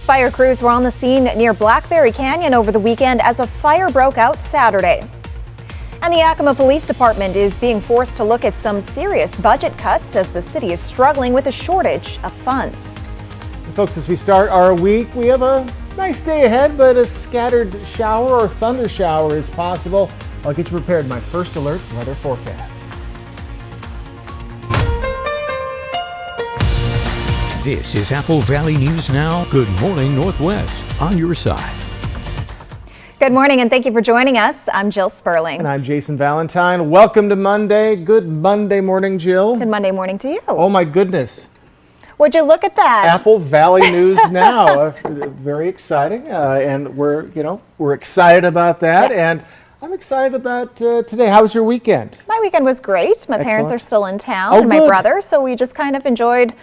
Fire crews were on the scene near Blackberry Canyon over the weekend as a fire broke out Saturday. And the Yakima Police Department is being forced to look at some serious budget cuts as the city is struggling with a shortage of funds. Folks, as we start our week, we have a nice day ahead, but a scattered shower or thunder shower is possible. I'll get you prepared. My first alert weather forecast. This is Apple Valley News Now. Good morning, Northwest, on your side. Good morning, and thank you for joining us. I'm Jill Sperling. And I'm Jason Valentine. Welcome to Monday. Good Monday morning, Jill. Good Monday morning to you. Oh my goodness. Would you look at that? Apple Valley News Now. Very exciting, and we're excited about that. Yes. And I'm excited about today. How was your weekend? My weekend was great. My parents are Excellent. still in town, Oh, and my good. brother, so we just kind of enjoyed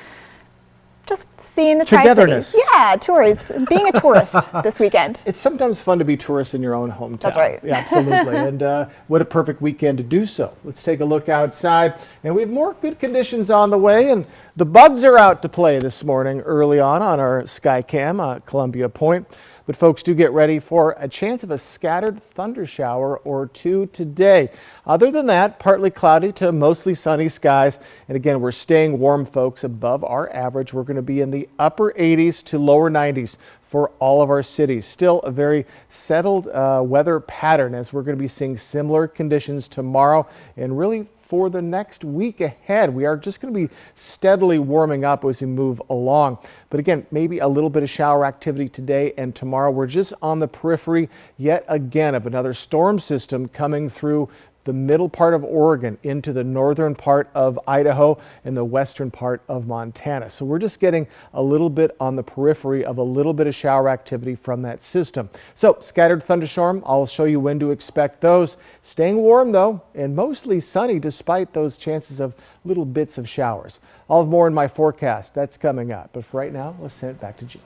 just seeing the Togetherness. Tri-Cities. Yeah, tourist, being a tourist this weekend. It's sometimes fun to be tourists in your own hometown. That's right. Yeah, absolutely. And what a perfect weekend to do so. Let's take a look outside. And we have more good conditions on the way. And the bugs are out to play this morning early on our Skycam at Columbia Point. But folks, do get ready for a chance of a scattered thunder shower or two today. Other than that, partly cloudy to mostly sunny skies. And again, we're staying warm, folks, above our average. We're going to be in the upper 80s to lower 90s for all of our cities. Still a very settled weather pattern as we're going to be seeing similar conditions tomorrow and really for the next week ahead. We are just going to be steadily warming up as we move along. But again, maybe a little bit of shower activity today and tomorrow. We're just on the periphery yet again of another storm system coming through the middle part of Oregon into the northern part of Idaho and the western part of Montana. So we're just getting a little bit on the periphery of a little bit of shower activity from that system. So scattered thunderstorm, I'll show you when to expect those. Staying warm though, and mostly sunny despite those chances of little bits of showers. I'll have more in my forecast. That's coming up. But for right now, let's send it back to Jill.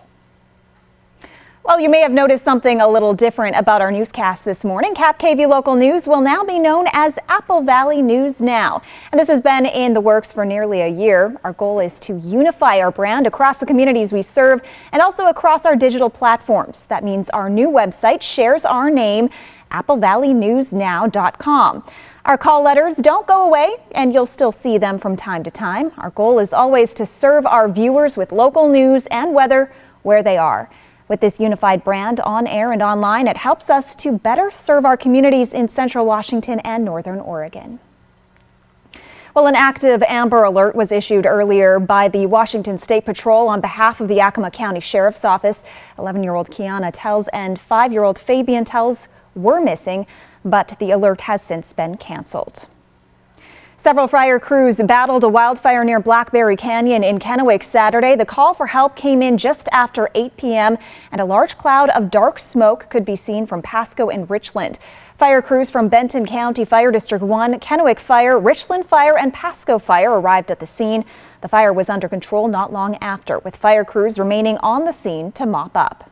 Well, you may have noticed something a little different about our newscast this morning. Cap KV Local News will now be known as Apple Valley News Now. And this has been in the works for nearly a year. Our goal is to unify our brand across the communities we serve and also across our digital platforms. That means our new website shares our name, applevalleynewsnow.com. Our call letters don't go away, and you'll still see them from time to time. Our goal is always to serve our viewers with local news and weather where they are. With this unified brand on air and online, it helps us to better serve our communities in Central Washington and Northern Oregon. Well, an active Amber Alert was issued earlier by the Washington State Patrol on behalf of the Yakima County Sheriff's Office. 11-year-old Kiana Tells and 5-year-old Fabian Tells were missing, but the alert has since been canceled. Several fire crews battled a wildfire near Blackberry Canyon in Kennewick Saturday. The call for help came in just after 8 p.m. and a large cloud of dark smoke could be seen from Pasco and Richland. Fire crews from Benton County Fire District 1, Kennewick Fire, Richland Fire, and Pasco Fire arrived at the scene. The fire was under control not long after, with fire crews remaining on the scene to mop up.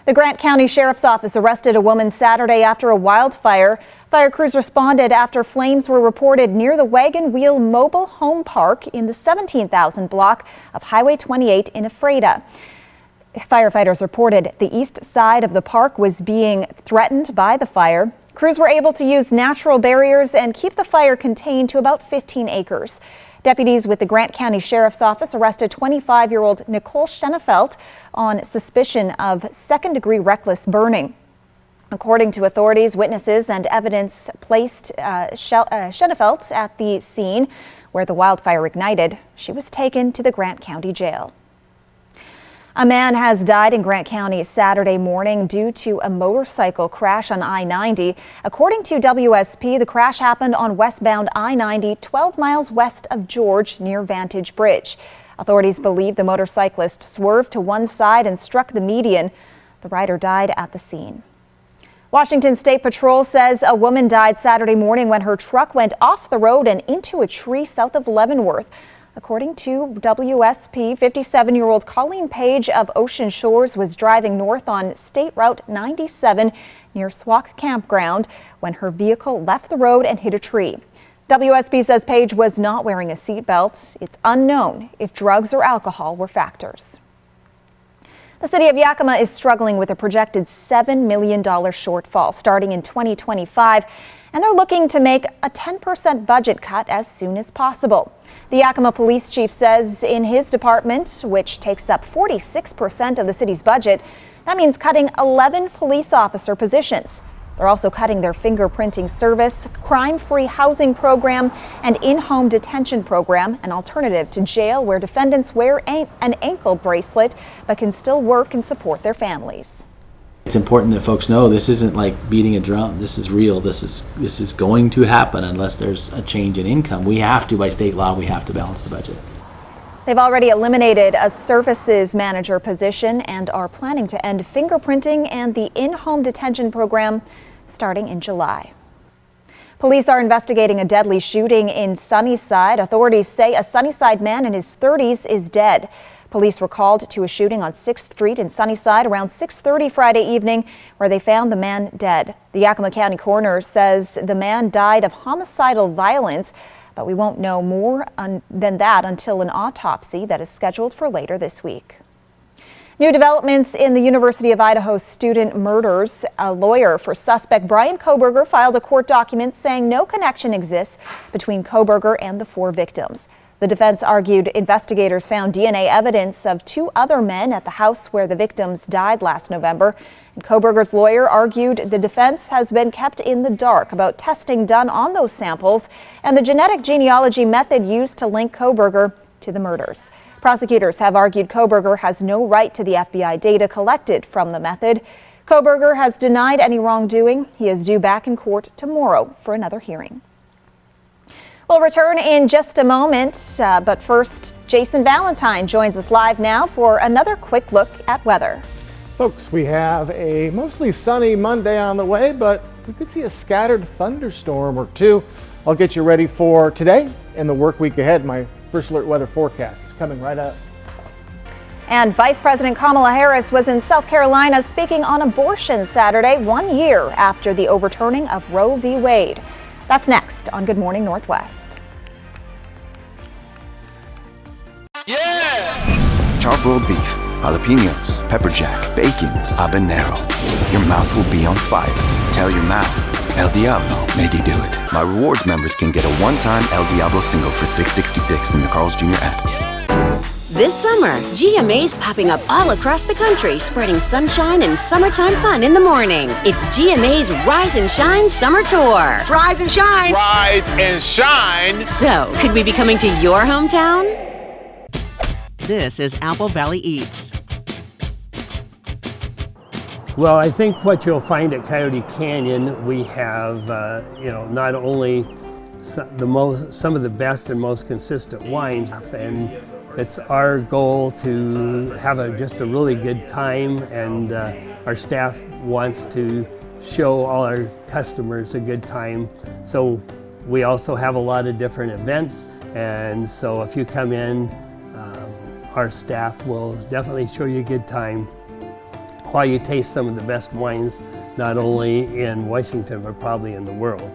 The Grant County Sheriff's Office arrested a woman Saturday after a wildfire. Fire crews responded after flames were reported near the Wagon Wheel Mobile Home Park in the 17,000 block of Highway 28 in Ephrata. Firefighters reported the east side of the park was being threatened by the fire. Crews were able to use natural barriers and keep the fire contained to about 15 acres. Deputies with the Grant County Sheriff's Office arrested 25-year-old Nicole Schenefelt on suspicion of second-degree reckless burning. According to authorities, witnesses and evidence placed Schenefelt at the scene where the wildfire ignited. She was taken to the Grant County Jail. A man has died in Grant County Saturday morning due to a motorcycle crash on I-90. According to WSP, the crash happened on westbound I-90, 12 miles west of George near Vantage Bridge. Authorities believe the motorcyclist swerved to one side and struck the median. The rider died at the scene. Washington State Patrol says a woman died Saturday morning when her truck went off the road and into a tree south of Leavenworth. According to WSP, 57-year-old Colleen Page of Ocean Shores was driving north on State Route 97 near Swak Campground when her vehicle left the road and hit a tree. WSP says Page was not wearing a seatbelt. It's unknown if drugs or alcohol were factors. The city of Yakima is struggling with a projected $7 million shortfall starting in 2025, and they're looking to make a 10% budget cut as soon as possible. The Yakima police chief says in his department, which takes up 46% of the city's budget, that means cutting 11 police officer positions. They're also cutting their fingerprinting service, crime-free housing program, and in-home detention program, an alternative to jail where defendants wear an ankle bracelet but can still work and support their families. It's important that folks know this isn't like beating a drum. This is real. This is going to happen unless there's a change in income. We have to, by state law, we have to balance the budget. They've already eliminated a services manager position and are planning to end fingerprinting and the in-home detention program starting in July. Police are investigating a deadly shooting in Sunnyside. Authorities say a Sunnyside man in his 30s is dead. Police were called to a shooting on 6th Street in Sunnyside around 6:30 Friday evening, where they found the man dead. The Yakima County coroner says the man died of homicidal violence, but we won't know more than that until an autopsy that is scheduled for later this week. New developments in the University of Idaho student murders. A lawyer for suspect Brian Kohberger filed a court document saying no connection exists between Kohberger and the 4 victims. The defense argued investigators found DNA evidence of 2 other men at the house where the victims died last November. And Kohberger's lawyer argued the defense has been kept in the dark about testing done on those samples and the genetic genealogy method used to link Kohberger to the murders. Prosecutors have argued Kohberger has no right to the FBI data collected from the method. Kohberger has denied any wrongdoing. He is due back in court tomorrow for another hearing. We'll return in just a moment, but first, Jason Valentine joins us live now for another quick look at weather. Folks, we have a mostly sunny Monday on the way, but we could see a scattered thunderstorm or 2. I'll get you ready for today and the work week ahead. My First Alert weather forecast is coming right up. And Vice President Kamala Harris was in South Carolina speaking on abortion Saturday, 1 year after the overturning of Roe v. Wade. That's next on Good Morning Northwest. Charbroiled beef, jalapenos, pepper jack, bacon, habanero. Your mouth will be on fire. Tell your mouth, El Diablo made you do it. My rewards members can get a one-time El Diablo single for $6.66 in the Carl's Jr. app. This summer, GMA's popping up all across the country, spreading sunshine and summertime fun in the morning. It's GMA's Rise and Shine Summer Tour. Rise and shine! Rise and shine! So, could we be coming to your hometown? This is Apple Valley Eats. Well, I think what you'll find at Coyote Canyon, we have, not only some of the best and most consistent wines, and it's our goal to have just a really good time, and our staff wants to show all our customers a good time. So we also have a lot of different events, and so if you come in, our staff will definitely show you a good time while you taste some of the best wines, not only in Washington, but probably in the world.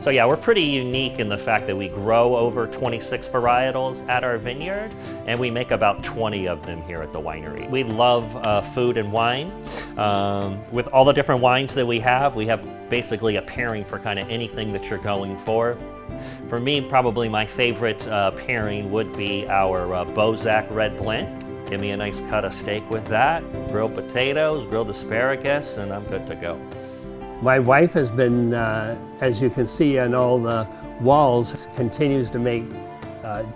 So yeah, we're pretty unique in the fact that we grow over 26 varietals at our vineyard, and we make about 20 of them here at the winery. We love food and wine. With all the different wines that we have basically a pairing for kind of anything that you're going for. For me, probably my favorite pairing would be our Bozak Red Blend. Give me a nice cut of steak with that, grilled potatoes, grilled asparagus, and I'm good to go. My wife has been, as you can see on all the walls, continues to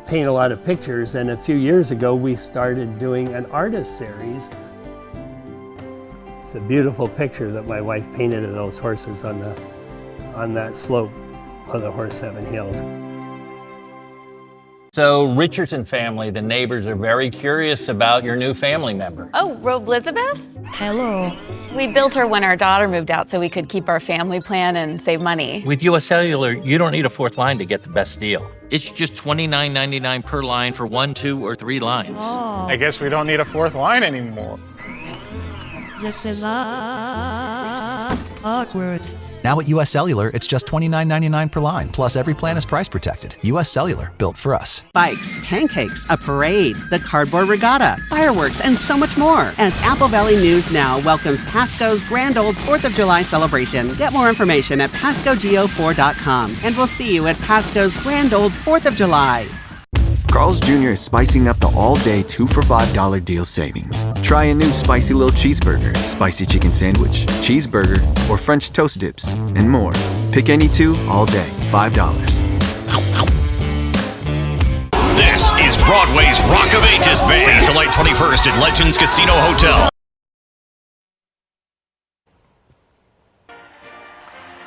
paint a lot of pictures, and a few years ago we started doing an artist series. It's a beautiful picture that my wife painted of those horses on that slope of the Horse Heaven Hills. So Richardson family, the neighbors are very curious about your new family member. Oh, Robe Elizabeth? Hello. We built her when our daughter moved out so we could keep our family plan and save money. With US Cellular, you don't need a 4th line to get the best deal. It's just $29.99 per line for 1, 2, or 3 lines. Oh. I guess we don't need a 4th line anymore. This is awkward. Now at U.S. Cellular, it's just $29.99 per line, plus every plan is price protected. U.S. Cellular, built for us. Bikes, pancakes, a parade, the cardboard regatta, fireworks, and so much more as Apple Valley News Now welcomes Pasco's grand old 4th of July celebration. Get more information at PascoGeo4.com, and we'll see you at Pasco's grand old 4th of July. Carl's Jr. is spicing up the all-day 2 for $5 deal savings. Try a new spicy little cheeseburger, spicy chicken sandwich, cheeseburger, or French toast dips, and more. Pick any two all day, $5. This is Broadway's Rock of Ages Band. July 21st at Legends Casino Hotel.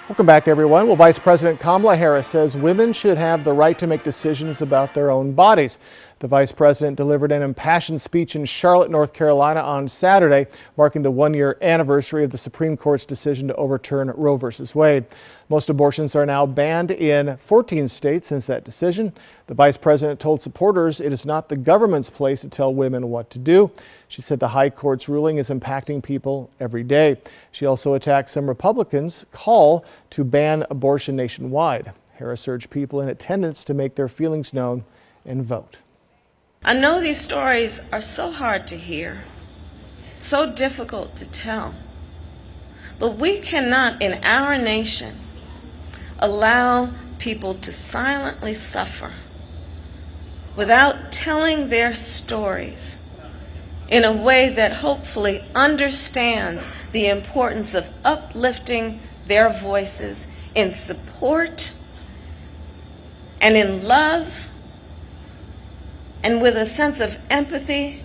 Welcome back, everyone. Well, Vice President Kamala Harris says women should have the right to make decisions about their own bodies. The Vice President delivered an impassioned speech in Charlotte, North Carolina on Saturday, marking the one-year anniversary of the Supreme Court's decision to overturn Roe v. Wade. Most abortions are now banned in 14 states since that decision. The Vice President told supporters it is not the government's place to tell women what to do. She said the High Court's ruling is impacting people every day. She also attacked some Republicans' call to ban abortion nationwide. Harris urged people in attendance to make their feelings known and vote. I know these stories are so hard to hear, so difficult to tell, but we cannot in our nation allow people to silently suffer without telling their stories in a way that hopefully understands the importance of uplifting their voices in support and in love, and with a sense of empathy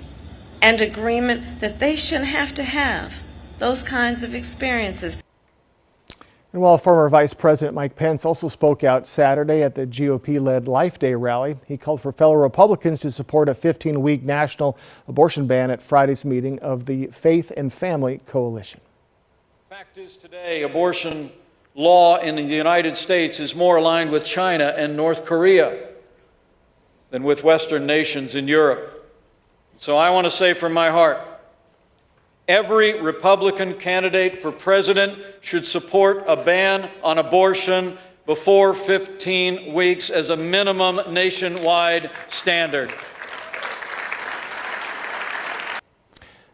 and agreement that they shouldn't have to have those kinds of experiences. And while former Vice President Mike Pence also spoke out Saturday at the GOP-led Life Day rally, he called for fellow Republicans to support a 15-week national abortion ban at Friday's meeting of the Faith and Family Coalition. The fact is today, abortion law in the United States is more aligned with China and North Korea than with Western nations in Europe. So I want to say from my heart, every Republican candidate for president should support a ban on abortion before 15 weeks as a minimum nationwide standard.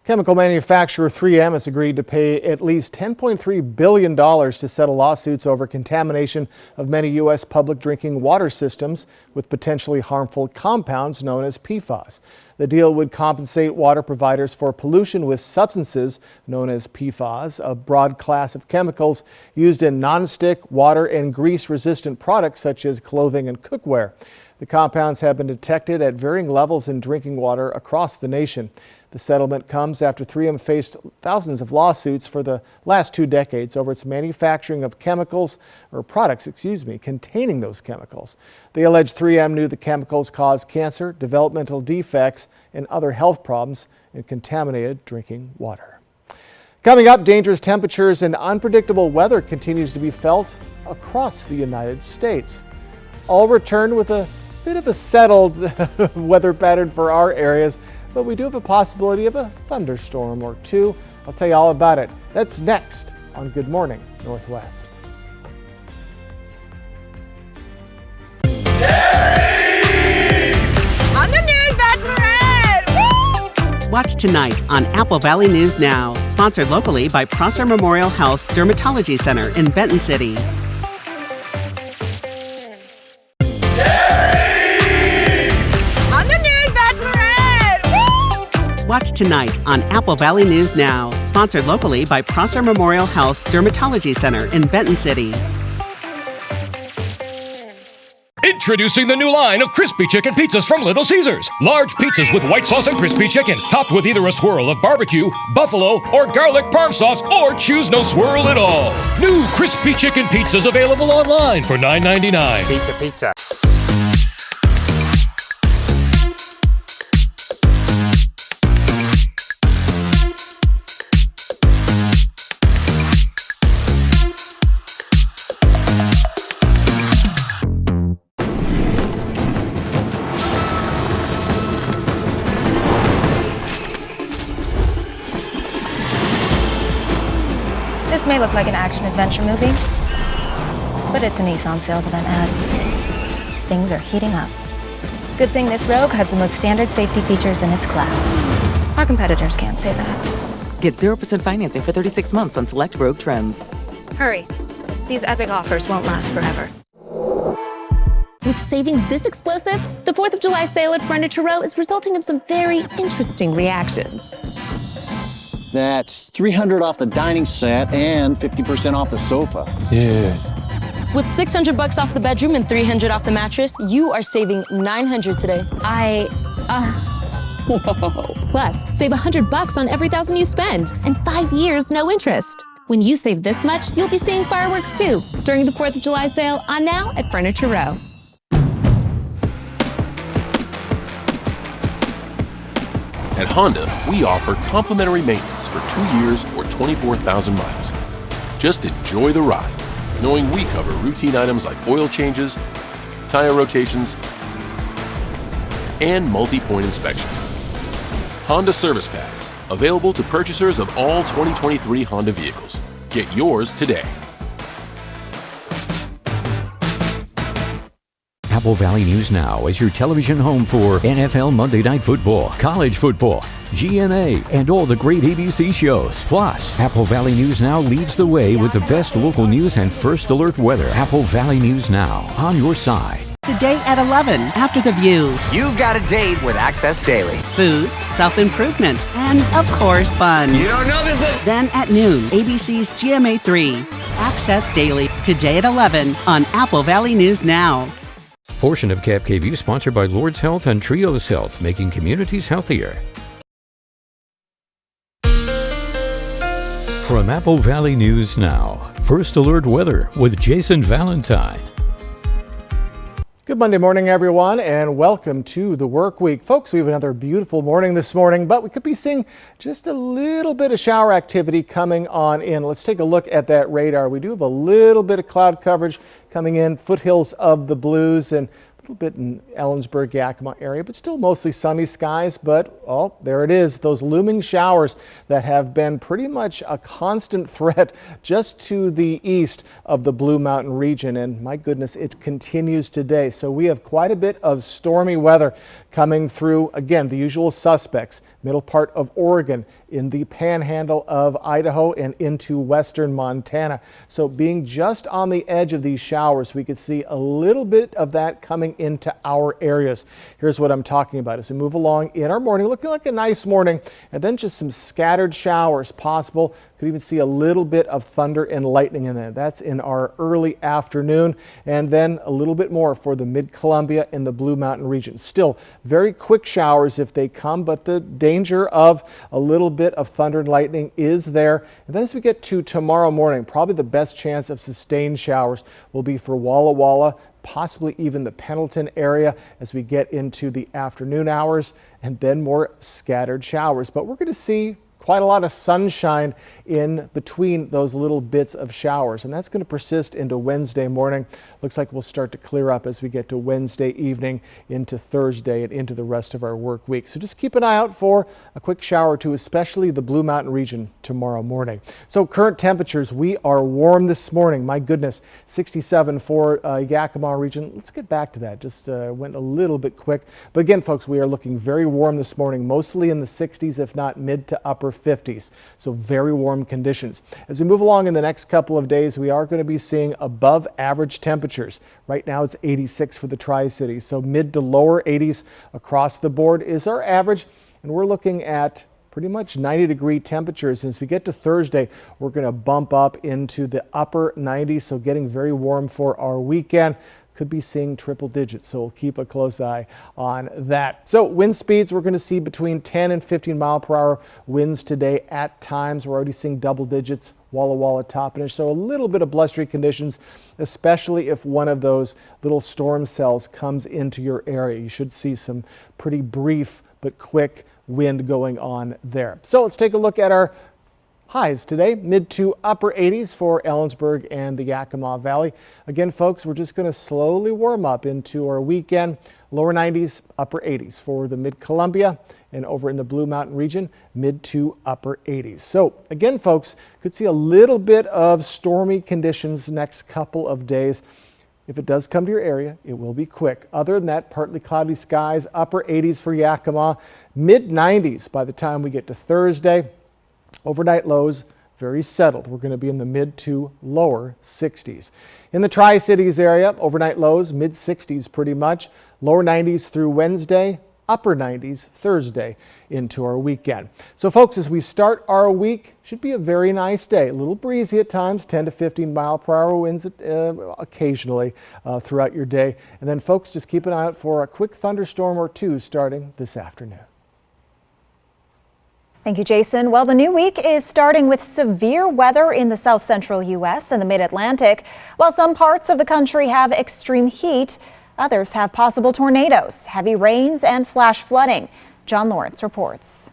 Chemical manufacturer 3M has agreed to pay at least $10.3 billion to settle lawsuits over contamination of many U.S. public drinking water systems with potentially harmful compounds known as PFAS. The deal would compensate water providers for pollution with substances known as PFAS, a broad class of chemicals used in nonstick, water, and grease-resistant products such as clothing and cookware. The compounds have been detected at varying levels in drinking water across the nation. The settlement comes after 3M faced thousands of lawsuits for the last 2 decades over its manufacturing of chemicals, or products, containing those chemicals. They allege 3M knew the chemicals caused cancer, developmental defects, and other health problems in contaminated drinking water. Coming up, dangerous temperatures and unpredictable weather continues to be felt across the United States. I'll return with a bit of a settled weather pattern for our areas, but we do have a possibility of a thunderstorm or two. I'll tell you all about it. That's next on Good Morning Northwest. On the news, Bachelorette! Woo! Watch tonight on Apple Valley News Now, sponsored locally by Prosser Memorial Health Dermatology Center in Benton City. Watch tonight on Apple Valley News Now, sponsored locally by Prosser Memorial Health Dermatology Center in Benton City. Introducing the new line of crispy chicken pizzas from Little Caesars. Large pizzas with white sauce and crispy chicken, topped with either a swirl of barbecue, buffalo, or garlic parm sauce, or choose no swirl at all. New crispy chicken pizzas available online for $9.99. Pizza. This may look like an action-adventure movie, but it's a Nissan sales event ad. Things are heating up. Good thing this Rogue has the most standard safety features in its class. Our competitors can't say that. Get 0% financing for 36 months on select Rogue trims. Hurry. These epic offers won't last forever. With savings this explosive, the 4th of July sale at Furniture Row is resulting in some very interesting reactions. That's $300 off the dining set and 50% off the sofa. Yeah. With $600 off the bedroom and $300 off the mattress, you are saving $900 today. Whoa. Plus, save $100 on every $1,000 you spend, and 5 years, no interest. When you save this much, you'll be seeing fireworks too during the 4th of July sale on now at Furniture Row. At Honda, we offer complimentary maintenance for 2 years or 24,000 miles. Just enjoy the ride, knowing we cover routine items like oil changes, tire rotations, and multi-point inspections. Honda Service Pass, available to purchasers of all 2023 Honda vehicles. Get yours today. Apple Valley News Now is your television home for NFL Monday Night Football, college football, GMA, and all the great ABC shows. Plus, Apple Valley News Now leads the way with the best local news and first alert weather. Apple Valley News Now, on your side. Today at 11, after The View. You've got a date with Access Daily. Food, self-improvement, and of course, fun. You don't know this. Then at noon, ABC's GMA 3. Access Daily, today at 11 on Apple Valley News Now. Portion of KFKV sponsored by Lord's Health and Trios Health, making communities healthier. From Apple Valley News Now, First Alert Weather with Jason Valentine. Good Monday morning, everyone, and welcome to the work week. Folks, we have another beautiful morning this morning, but we could be seeing just a little bit of shower activity coming on in. Let's take a look at that radar. We do have a little bit of cloud coverage coming in, foothills of the Blues, and a little bit in Ellensburg, Yakima area, but still mostly sunny skies. But, oh, there it is, those looming showers that have been pretty much a constant threat just to the east of the Blue Mountain region. And my goodness, it continues today. So we have quite a bit of stormy weather coming through. Again, the usual suspects, middle part of Oregon, in the panhandle of Idaho and into western Montana. So being just on the edge of these showers, we could see a little bit of that coming into our areas. Here's what I'm talking about as we move along in our morning, looking like a nice morning, and then just some scattered showers possible. Could even see a little bit of thunder and lightning in there. That's in our early afternoon, and then a little bit more for the Mid-Columbia and the Blue Mountain region. Still very quick showers if they come, but the danger of a little bit of thunder and lightning is there. And then as we get to tomorrow morning, probably the best chance of sustained showers will be for Walla Walla, possibly even the Pendleton area as we get into the afternoon hours, and then more scattered showers. But we're going to see quite a lot of sunshine in between those little bits of showers, and that's going to persist into Wednesday morning. Looks like we'll start to clear up as we get to Wednesday evening into Thursday and into the rest of our work week. So just keep an eye out for a quick shower or two, especially the Blue Mountain region tomorrow morning. So current temperatures, we are warm this morning. My goodness, 67 for Yakima region. Let's get back to that. Just went a little bit quick. But again, folks, we are looking very warm this morning, mostly in the 60s, if not mid to upper 50s. So very warm conditions. As we move along in the next couple of days, we are going to be seeing above average temperatures. Right now it's 86 for the Tri-Cities, so mid to lower 80s across the board is our average, and we're looking at pretty much 90-degree temperatures. As we get to Thursday, we're going to bump up into the upper 90s, so getting very warm for our weekend. Could be seeing triple digits, so we'll keep a close eye on that. So wind speeds, we're going to see between 10 and 15 mile per hour winds today at times. We're already seeing double digits, Walla Walla, Toppenish, so a little bit of blustery conditions, especially if one of those little storm cells comes into your area. You should see some pretty brief but quick wind going on there. So let's take a look at our highs today, mid to upper 80s for Ellensburg and the Yakima Valley. Again, folks, we're just going to slowly warm up into our weekend. Lower 90s, upper 80s for the Mid-Columbia and over in the Blue Mountain region, mid to upper 80s. So again, folks, could see a little bit of stormy conditions next couple of days. If it does come to your area, it will be quick. Other than that, partly cloudy skies, upper 80s for Yakima, mid 90s by the time we get to Thursday. Overnight lows very settled. We're going to be in the mid to lower 60s. In the Tri-Cities area, overnight lows mid 60s pretty much, lower 90s through Wednesday, upper 90s Thursday into our weekend. So folks, as we start our week, should be a very nice day. A little breezy at times, 10 to 15 mile per hour winds occasionally throughout your day. And then folks, just keep an eye out for a quick thunderstorm or two starting this afternoon. Thank you, Jason. Well, the new week is starting with severe weather in the south central U.S. and the mid-Atlantic. While some parts of the country have extreme heat, others have possible tornadoes, heavy rains, and flash flooding. John Lawrence reports.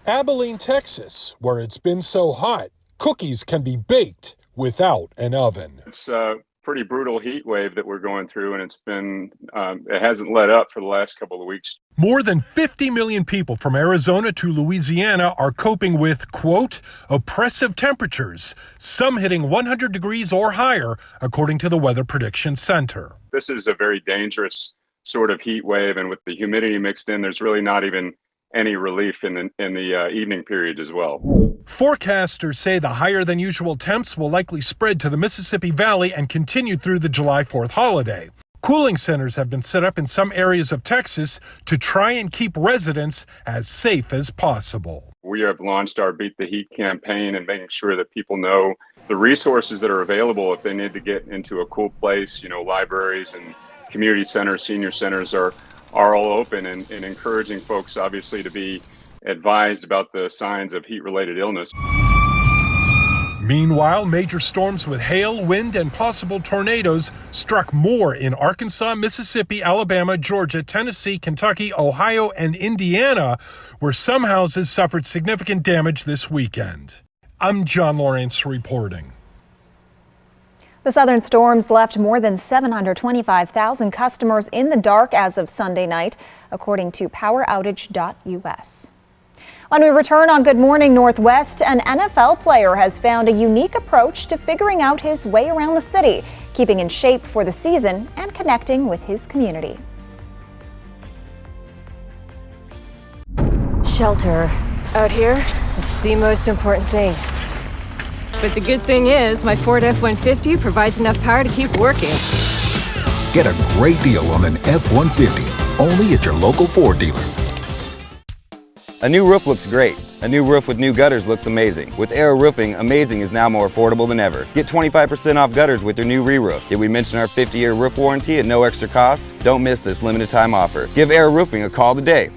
Abilene, Texas, where it's been so hot, cookies can be baked without an oven. It's a pretty brutal heat wave that we're going through, and it's been, it hasn't let up for the last couple of weeks. More than 50 million people from Arizona to Louisiana are coping with, quote, oppressive temperatures, some hitting 100 degrees or higher, according to the Weather Prediction Center. This is a very dangerous sort of heat wave, and with the humidity mixed in, there's really not even any relief in the evening periods as well. Forecasters say the higher than usual temps will likely spread to the Mississippi Valley and continue through the July 4th holiday. Cooling centers have been set up in some areas of Texas to try and keep residents as safe as possible. We have launched our Beat the Heat campaign and making sure that people know the resources that are available if they need to get into a cool place. You know, libraries and community centers, senior centers are all open, and encouraging folks obviously to be advised about the signs of heat-related illness. Meanwhile, major storms with hail, wind, and possible tornadoes struck more in Arkansas, Mississippi, Alabama, Georgia, Tennessee, Kentucky, Ohio, and Indiana, where some houses suffered significant damage this weekend. I'm John Lawrence reporting. The southern storms left more than 725,000 customers in the dark as of Sunday night, according to poweroutage.us. When we return on Good Morning Northwest, an NFL player has found a unique approach to figuring out his way around the city, keeping in shape for the season and connecting with his community. Shelter. Out here, it's the most important thing. But the good thing is, my Ford F-150 provides enough power to keep working. Get a great deal on an F-150, only at your local Ford dealer. A new roof looks great. A new roof with new gutters looks amazing. With Arrow Roofing, amazing is now more affordable than ever. Get 25% off gutters with your new re-roof. Did we mention our 50-year roof warranty at no extra cost? Don't miss this limited time offer. Give Arrow Roofing a call today.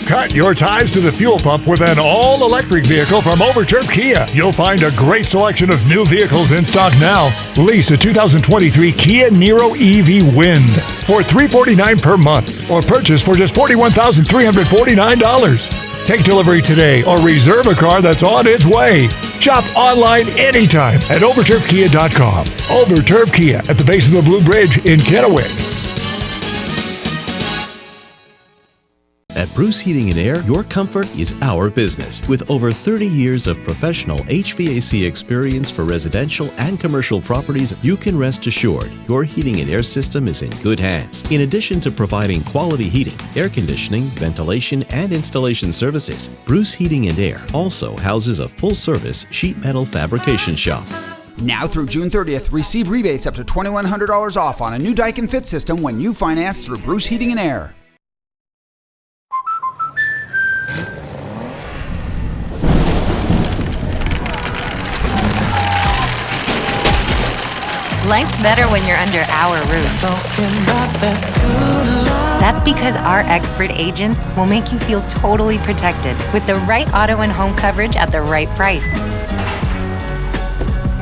Cut your ties to the fuel pump with an all-electric vehicle from Overturf Kia. You'll find a great selection of new vehicles in stock now. Lease a 2023 Kia Niro EV Wind for $349 per month, or purchase for just $41,349. Take delivery today or reserve a car that's on its way. Shop online anytime at overturfkia.com. Overturf Kia at the base of the Blue Bridge in Kennewick. At Bruce Heating & Air, your comfort is our business. With over 30 years of professional HVAC experience for residential and commercial properties, you can rest assured your heating and air system is in good hands. In addition to providing quality heating, air conditioning, ventilation, and installation services, Bruce Heating & Air also houses a full-service sheet metal fabrication shop. Now through June 30th, receive rebates up to $2,100 off on a new Daikin Fit system when you finance through Bruce Heating & Air. Life's better when you're under our roof. That's because our expert agents will make you feel totally protected with the right auto and home coverage at the right price.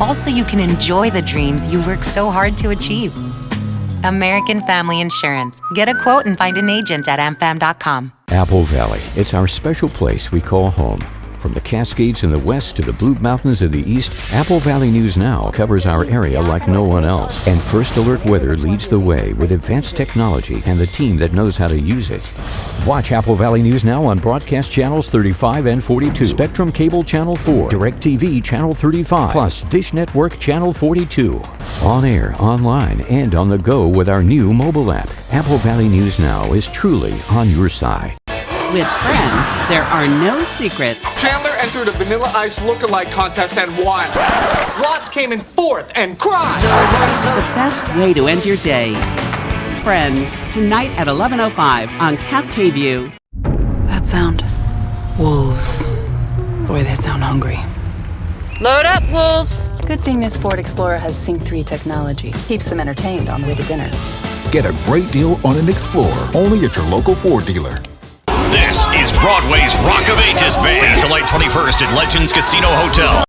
Also, you can enjoy the dreams you work so hard to achieve. American Family Insurance. Get a quote and find an agent at amfam.com. Apple Valley. It's our special place we call home. From the Cascades in the west to the Blue Mountains in the east, Apple Valley News Now covers our area like no one else. And First Alert Weather leads the way with advanced technology and the team that knows how to use it. Watch Apple Valley News Now on broadcast channels 35 and 42, Spectrum Cable Channel 4, DirecTV Channel 35, plus Dish Network Channel 42. On air, online, and on the go with our new mobile app. Apple Valley News Now is truly on your side. With friends, there are no secrets. Chandler entered a Vanilla Ice lookalike contest and won. Ross came in fourth and cried. The best way to end your day. Friends, tonight at 11:05 on Cap KView. That sound. Wolves. Boy, they sound hungry. Load up, wolves! Good thing this Ford Explorer has Sync 3 technology. Keeps them entertained on the way to dinner. Get a great deal on an Explorer, only at your local Ford dealer. This is Broadway's Rock of Ages Band, July 21st at Legends Casino Hotel.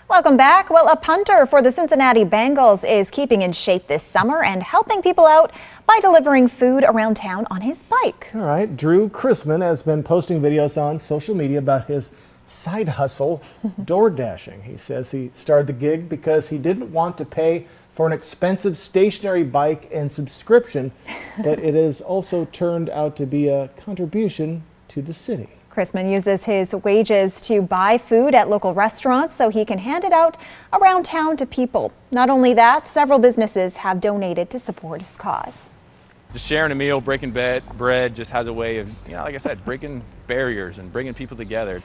Welcome back. Well, a punter for the Cincinnati Bengals is keeping in shape this summer and helping people out by delivering food around town on his bike. All right, Drew Chrisman has been posting videos on social media about his side hustle, door dashing. He says he started the gig because he didn't want to pay for an expensive stationary bike and subscription, but it has also turned out to be a contribution to the city. Chrisman uses his wages to buy food at local restaurants so he can hand it out around town to people. Not only that, several businesses have donated to support his cause. Just sharing a meal, breaking bread just has a way of, like I said, breaking barriers and bringing people together.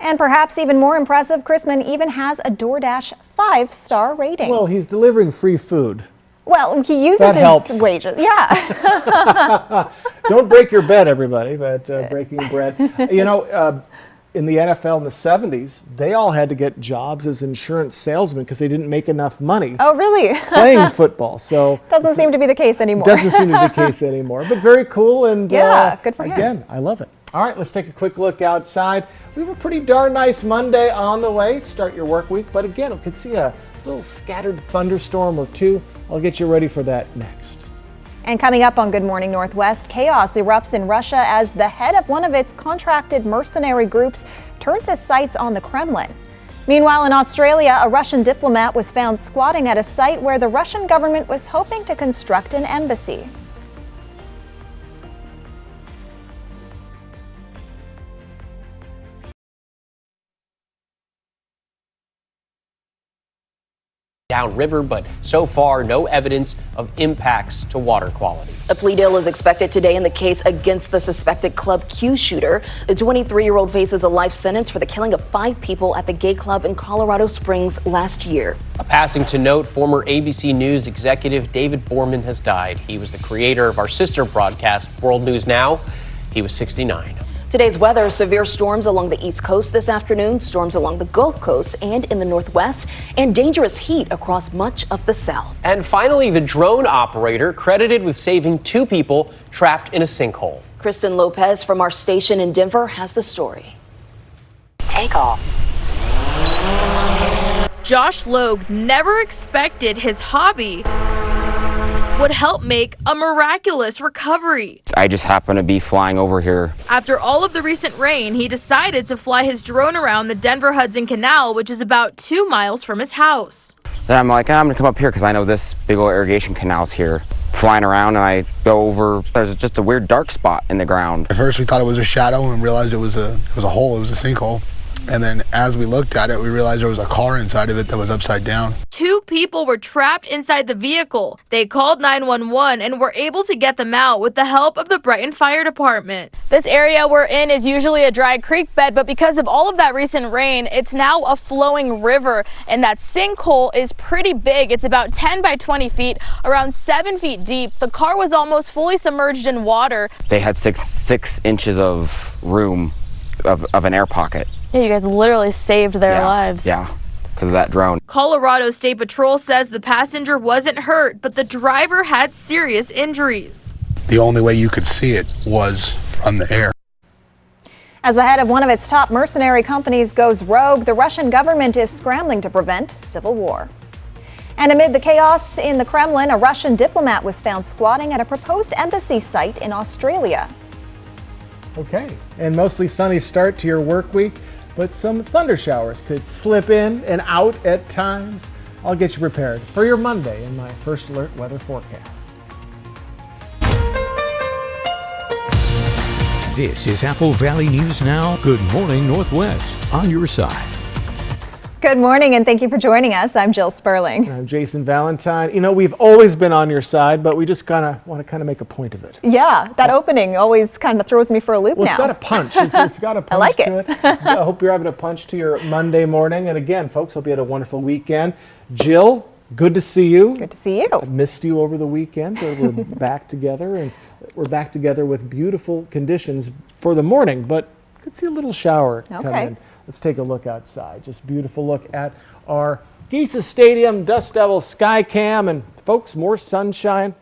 And perhaps even more impressive, Chrisman even has a DoorDash 5-star rating. Well, he's delivering free food. Well, he uses his wages. Yeah. Don't break your bed, everybody, but breaking bread. In the NFL in the 70s, they all had to get jobs as insurance salesmen because they didn't make enough money. Oh, really? Playing football. So doesn't seem to be the case anymore. Doesn't seem to be the case anymore, but very cool. And yeah, good for him. Again, I love it. All right, let's take a quick look outside. We have a pretty darn nice Monday on the way. Start your work week, but again, we could see a little scattered thunderstorm or two. I'll get you ready for that next. And coming up on Good Morning Northwest, chaos erupts in Russia as the head of one of its contracted mercenary groups turns his sights on the Kremlin. Meanwhile, in Australia, a Russian diplomat was found squatting at a site where the Russian government was hoping to construct an embassy. Downriver, but so far no evidence of impacts to water quality. A plea deal is expected today in the case against the suspected Club Q shooter. The 23-year-old faces a life sentence for the killing of 5 people at the gay club in Colorado Springs last year. A passing to note, former ABC News executive David Borman has died. He was the creator of our sister broadcast, World News Now. He was 69. Today's weather, severe storms along the East Coast this afternoon, storms along the Gulf Coast and in the Northwest, and dangerous heat across much of the South. And finally, the drone operator credited with saving 2 people trapped in a sinkhole. Kristen Lopez from our station in Denver has the story. Take off. Josh Logue never expected his hobby would help make a miraculous recovery. I just happened to be flying over here. After all of the recent rain, he decided to fly his drone around the Denver Hudson Canal, which is about 2 miles from his house. Then I'm like, I'm gonna come up here because I know this big old irrigation canal's here. Flying around and I go over, there's just a weird dark spot in the ground. At first we thought it was a shadow and realized it was a hole, it was a sinkhole. And then as we looked at it, we realized there was a car inside of it that was upside down. 2 people were trapped inside the vehicle. They called 911 and were able to get them out with the help of the Brighton Fire Department. This area we're in is usually a dry creek bed, but because of all of that recent rain, it's now a flowing river, and that sinkhole is pretty big. It's about 10 by 20 feet, around 7 feet deep. The car was almost fully submerged in water. They had six inches of room of an air pocket. Yeah, you guys literally saved their lives. Yeah, because of that drone. Colorado State Patrol says the passenger wasn't hurt, but the driver had serious injuries. The only way you could see it was from the air. As the head of one of its top mercenary companies goes rogue, the Russian government is scrambling to prevent civil war. And amid the chaos in the Kremlin, a Russian diplomat was found squatting at a proposed embassy site in Australia. Okay, and mostly sunny start to your work week, but some thunder showers could slip in and out at times. I'll get you prepared for your Monday in my First Alert weather forecast. This is Apple Valley News Now. Good morning, Northwest, on your side. Good morning, and thank you for joining us. I'm Jill Sperling. I'm Jason Valentine. You know, we've always been on your side, but we just want to make a point of it. Yeah, that opening always kind of throws me for a loop now. It's got a punch. It's got a punch I like to it. I hope you're having a punch to your Monday morning. And again, folks, hope you had a wonderful weekend. Jill, good to see you. Good to see you. I missed you over the weekend. We're back together, and we're back together with beautiful conditions for the morning, but could see a little shower come in. Let's take a look outside. Just beautiful look at our Geisa Stadium Dust Devil Sky Cam, and folks, more sunshine.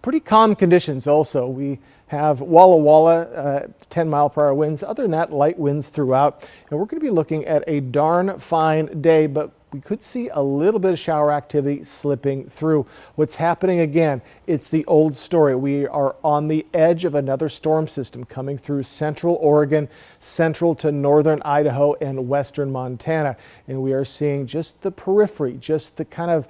Pretty calm conditions also. We have Walla Walla 10-mile-per-hour winds. Other than that, light winds throughout. And we're going to be looking at a darn fine day, but we could see a little bit of shower activity slipping through. What's happening again, it's the old story. We are on the edge of another storm system coming through central Oregon, central to northern Idaho, and western Montana. And we are seeing just the periphery, just the kind of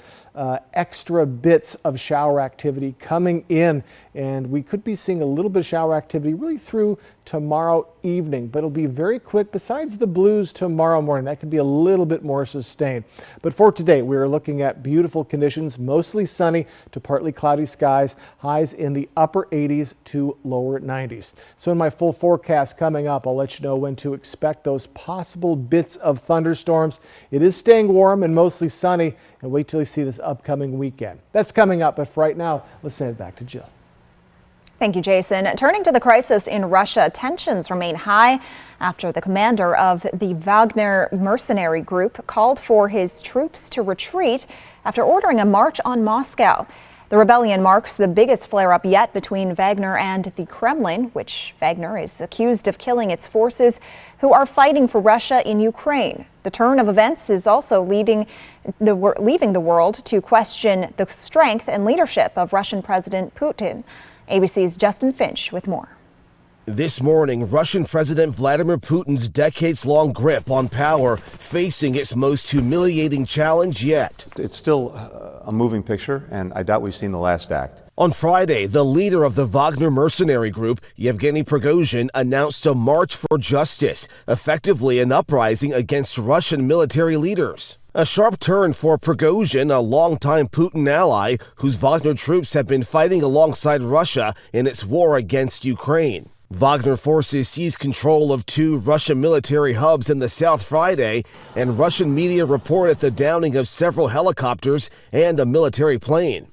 extra bits of shower activity coming in. And we could be seeing a little bit of shower activity really through tomorrow evening, but it'll be very quick. Besides the blues tomorrow morning, that could be a little bit more sustained. But for today, we are looking at beautiful conditions, mostly sunny to partly cloudy skies, highs in the upper 80s to lower 90s. So in my full forecast coming up, I'll let you know when to expect those possible bits of thunderstorms. It is staying warm and mostly sunny, and wait till you see this upcoming weekend. That's coming up, but for right now, let's send it back to Jill. Thank you, Jason. Turning to the crisis in Russia, tensions remain high after the commander of the Wagner mercenary group called for his troops to retreat after ordering a march on Moscow. The rebellion marks the biggest flare-up yet between Wagner and the Kremlin, which Wagner is accused of killing its forces who are fighting for Russia in Ukraine. The turn of events is also leaving the world to question the strength and leadership of Russian President Putin. ABC's Justin Finch with more. This morning, Russian President Vladimir Putin's decades-long grip on power facing its most humiliating challenge yet. It's still a moving picture, and I doubt we've seen the last act. On Friday, the leader of the Wagner mercenary group, Yevgeny Prigozhin, announced a march for justice, effectively an uprising against Russian military leaders. A sharp turn for Prigozhin, a longtime Putin ally whose Wagner troops have been fighting alongside Russia in its war against Ukraine. Wagner forces seized control of 2 Russian military hubs in the south Friday, and Russian media reported the downing of several helicopters and a military plane.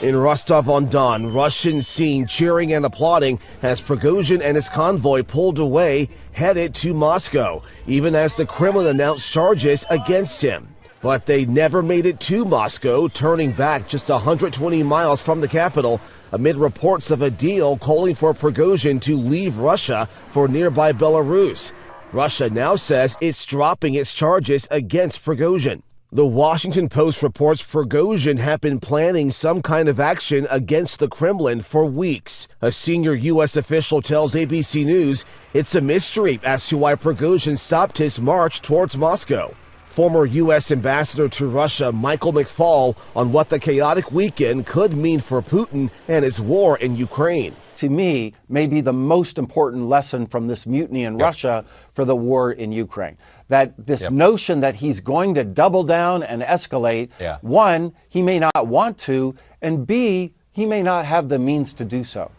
In Rostov-on-Don, Russians seen cheering and applauding as Prigozhin and his convoy pulled away, headed to Moscow, even as the Kremlin announced charges against him. But they never made it to Moscow, turning back just 120 miles from the capital amid reports of a deal calling for Prigozhin to leave Russia for nearby Belarus. Russia now says it's dropping its charges against Prigozhin. The Washington Post reports Prigozhin had been planning some kind of action against the Kremlin for weeks. A senior U.S. official tells ABC News it's a mystery as to why Prigozhin stopped his march towards Moscow. Former U.S. Ambassador to Russia Michael McFaul on what the chaotic weekend could mean for Putin and his war in Ukraine. To me, may be the most important lesson from this mutiny in Russia for the war in Ukraine. That this notion that he's going to double down and escalate, one, he may not want to, and B, he may not have the means to do so.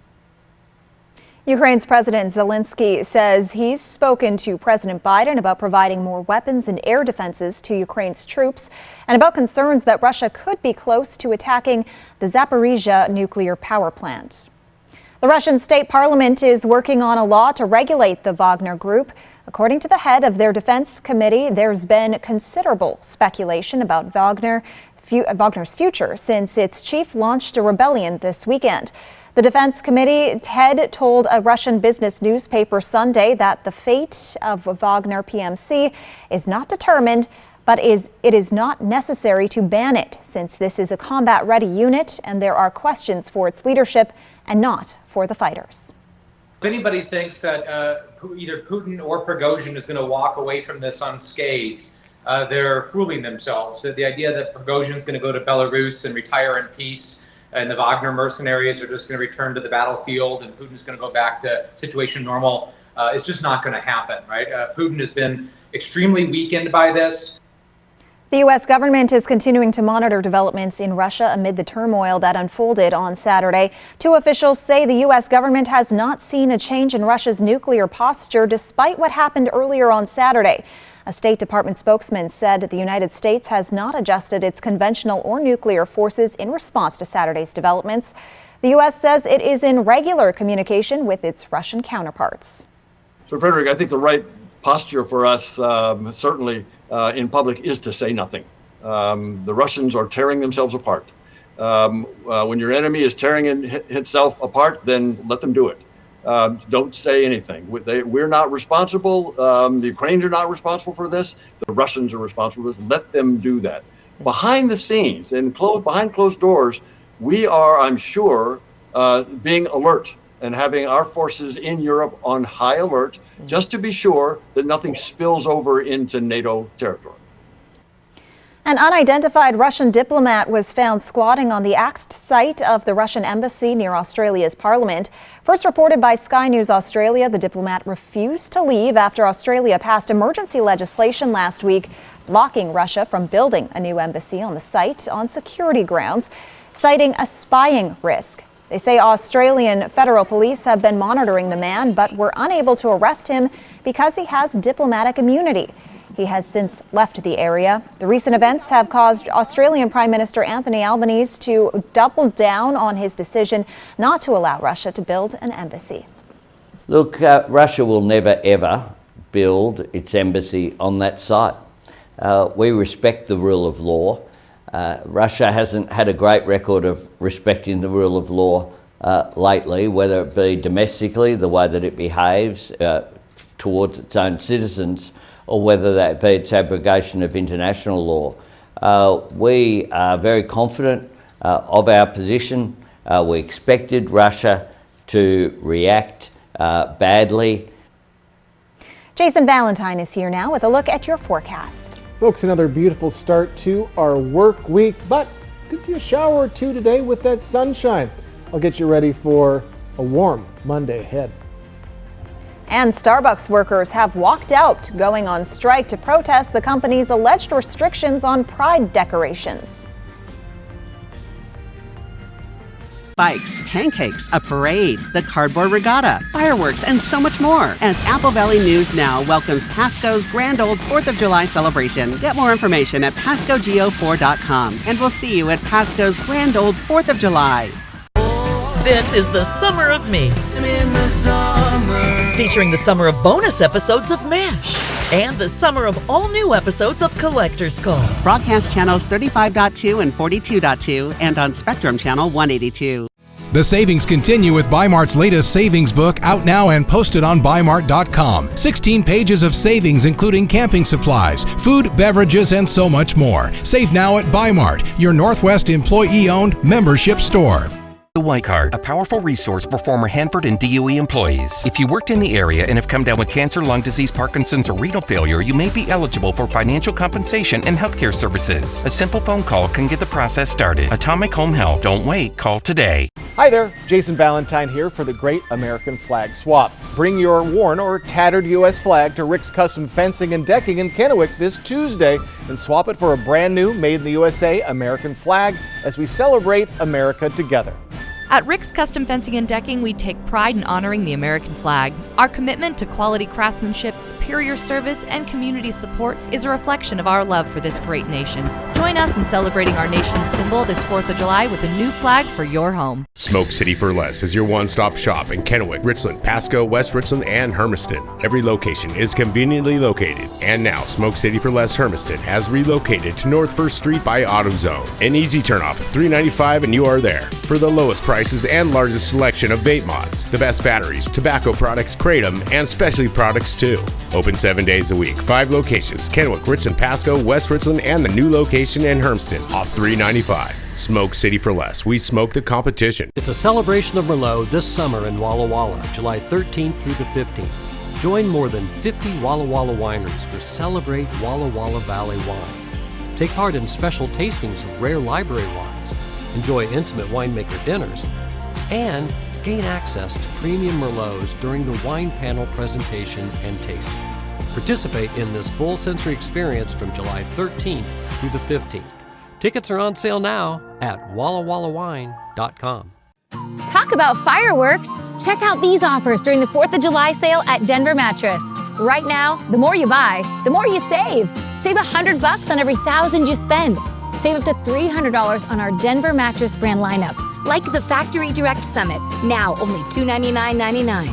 Ukraine's President Zelensky says he's spoken to President Biden about providing more weapons and air defenses to Ukraine's troops and about concerns that Russia could be close to attacking the Zaporizhzhia nuclear power plant. The Russian state parliament is working on a law to regulate the Wagner group. According to the head of their defense committee, there's been considerable speculation about Wagner's future since its chief launched a rebellion this weekend. The defense committee head told a Russian business newspaper Sunday that the fate of Wagner PMC is not determined, but but it is not necessary to ban it, since this is a combat-ready unit and there are questions for its leadership and not for the fighters. If anybody thinks that either Putin or Prigozhin is going to walk away from this unscathed, they're fooling themselves. The idea that Prigozhin is going to go to Belarus and retire in peace, and the Wagner mercenaries are just going to return to the battlefield, and Putin's going to go back to situation normal, it's just not going to happen, right? Putin has been extremely weakened by this. The U.S. government is continuing to monitor developments in Russia amid the turmoil that unfolded on Saturday. Two officials say the U.S. government has not seen a change in Russia's nuclear posture despite what happened earlier on Saturday. A State Department spokesman said the United States has not adjusted its conventional or nuclear forces in response to Saturday's developments. The U.S. says it is in regular communication with its Russian counterparts. So, Frederick, I think the right posture for us, certainly in public, is to say nothing. The Russians are tearing themselves apart. When your enemy is tearing itself apart, then let them do it. Don't say anything. We're not responsible. The Ukrainians are not responsible for this. The Russians are responsible for this. Let them do that. Behind the scenes and behind closed doors, we are, I'm sure, being alert and having our forces in Europe on high alert, just to be sure that nothing spills over into NATO territory. An unidentified Russian diplomat was found squatting on the axed site of the Russian embassy near Australia's parliament. First reported by Sky News Australia, the diplomat refused to leave after Australia passed emergency legislation last week blocking Russia from building a new embassy on the site on security grounds, citing a spying risk. They say Australian federal police have been monitoring the man but were unable to arrest him because he has diplomatic immunity. He has since left the area. The recent events have caused Australian Prime Minister Anthony Albanese to double down on his decision not to allow Russia to build an embassy. Look, Russia will never ever build its embassy on that site. We respect the rule of law. Russia hasn't had a great record of respecting the rule of law lately, whether it be domestically, the way that it behaves towards its own citizens, or whether that be its abrogation of international law. We are very confident of our position. We expected Russia to react badly. Jason Valentine is here now with a look at your forecast. Folks, another beautiful start to our work week, but could see a shower or two today with that sunshine. I'll get you ready for a warm Monday ahead. And Starbucks workers have walked out, going on strike to protest the company's alleged restrictions on pride decorations. Bikes, pancakes, a parade, the cardboard regatta, fireworks, and so much more as Apple Valley News Now welcomes Pasco's grand old 4th of July celebration. Get more information at PascoGeo4.com, and we'll see you at Pasco's grand old 4th of July. This is the Summer of Me, featuring the summer of bonus episodes of MASH and the summer of all new episodes of Collector's Call. Broadcast channels 35.2 and 42.2 and on Spectrum channel 182. The savings continue with Bi-Mart's latest savings book, out now and posted on Bi-Mart.com. 16 pages of savings including camping supplies, food, beverages, and so much more. Save now at Bi-Mart, your Northwest employee-owned membership store. The White Card, a powerful resource for former Hanford and DOE employees. If you worked in the area and have come down with cancer, lung disease, Parkinson's, or renal failure, you may be eligible for financial compensation and healthcare services. A simple phone call can get the process started. Atomic Home Health. Don't wait. Call today. Hi there, Jason Valentine here for the Great American Flag Swap. Bring your worn or tattered U.S. flag to Rick's Custom Fencing and Decking in Kennewick this Tuesday and swap it for a brand new Made in the USA American flag as we celebrate America together. At Rick's Custom Fencing and Decking, we take pride in honoring the American flag. Our commitment to quality craftsmanship, superior service, and community support is a reflection of our love for this great nation. Join us in celebrating our nation's symbol this 4th of July with a new flag for your home. Smoke City for Less is your one-stop shop in Kennewick, Richland, Pasco, West Richland, and Hermiston. Every location is conveniently located, and now Smoke City for Less Hermiston has relocated to North 1st Street by AutoZone. An easy turnoff, $3.95, and you are there. For the lowest price prices and largest selection of vape mods, the best batteries, tobacco products, Kratom, and specialty products too. Open 7 days a week, 5 locations: Kennewick, Richland, Pasco, West Richland, and the new location in Hermiston off 395. Smoke City for Less. We smoke the competition. It's a celebration of Merlot this summer in Walla Walla, July 13th through the 15th. Join more than 50 Walla Walla wineries for Celebrate Walla Walla Valley Wine. Take part in special tastings of rare library wines, enjoy intimate winemaker dinners, and gain access to premium Merlots during the wine panel presentation and tasting. Participate in this full sensory experience from July 13th through the 15th. Tickets are on sale now at wallawallawine.com. Talk about fireworks! Check out these offers during the 4th of July sale at Denver Mattress. Right now, the more you buy, the more you save. Save $100 on every $1,000 you spend. Save up to $300 on our Denver Mattress brand lineup, like the Factory Direct Summit, now only $299.99.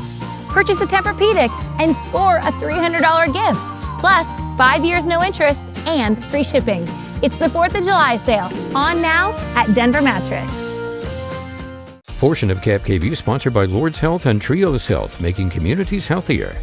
Purchase a Tempur-Pedic and score a $300 gift, plus 5 years no interest and free shipping. It's the 4th of July sale, on now at Denver Mattress. Portion of KFKV sponsored by Lord's Health and Trios Health, making communities healthier.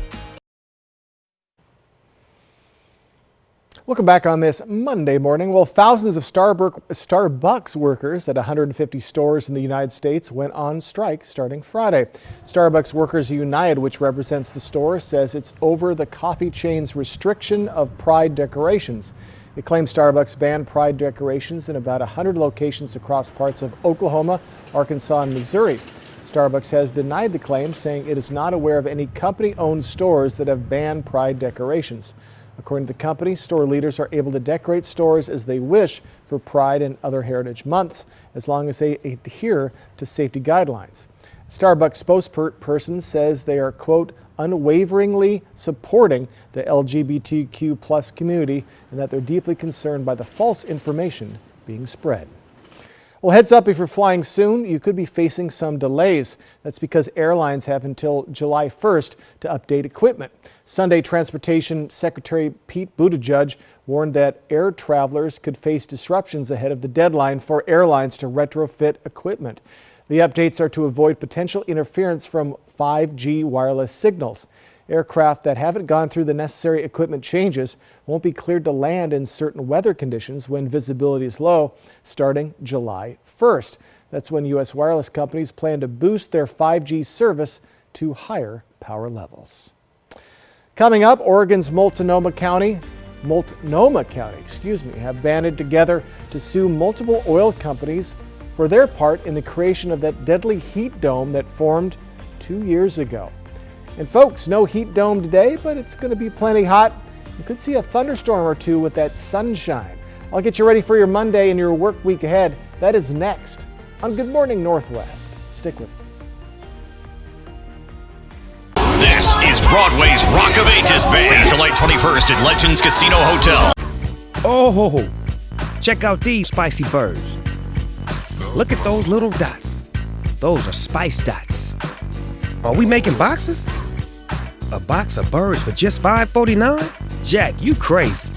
Welcome back on this Monday morning. Well, thousands of Starbucks workers at 150 stores in the United States went on strike starting Friday. Starbucks Workers United, which represents the store, says it's over the coffee chain's restriction of pride decorations. It claims Starbucks banned pride decorations in about 100 locations across parts of Oklahoma, Arkansas, and Missouri. Starbucks has denied the claim, saying it is not aware of any company-owned stores that have banned pride decorations. According to the company, store leaders are able to decorate stores as they wish for Pride and other heritage months, as long as they adhere to safety guidelines. Starbucks spokesperson says they are, quote, unwaveringly supporting the LGBTQ plus community and that they're deeply concerned by the false information being spread. Well, heads up, if you're flying soon, you could be facing some delays. That's because airlines have until July 1st to update equipment. Sunday, Transportation Secretary Pete Buttigieg warned that air travelers could face disruptions ahead of the deadline for airlines to retrofit equipment. The updates are to avoid potential interference from 5G wireless signals. Aircraft that haven't gone through the necessary equipment changes won't be cleared to land in certain weather conditions when visibility is low, starting July 1st. That's when U.S. wireless companies plan to boost their 5G service to higher power levels. Coming up, Oregon's Multnomah County, have banded together to sue multiple oil companies for their part in the creation of that deadly heat dome that formed 2 years ago. And folks, no heat dome today, but it's going to be plenty hot. You could see a thunderstorm or two with that sunshine. I'll get you ready for your Monday and your work week ahead. That is next on Good Morning Northwest. Stick with me. This is Broadway's Rock of Ages Band, July 21st at Legends Casino Hotel. Oh, check out these spicy birds. Look at those little dots. Those are spice dots. Are we making boxes? A box of birds for just $5.49? Jack, you crazy.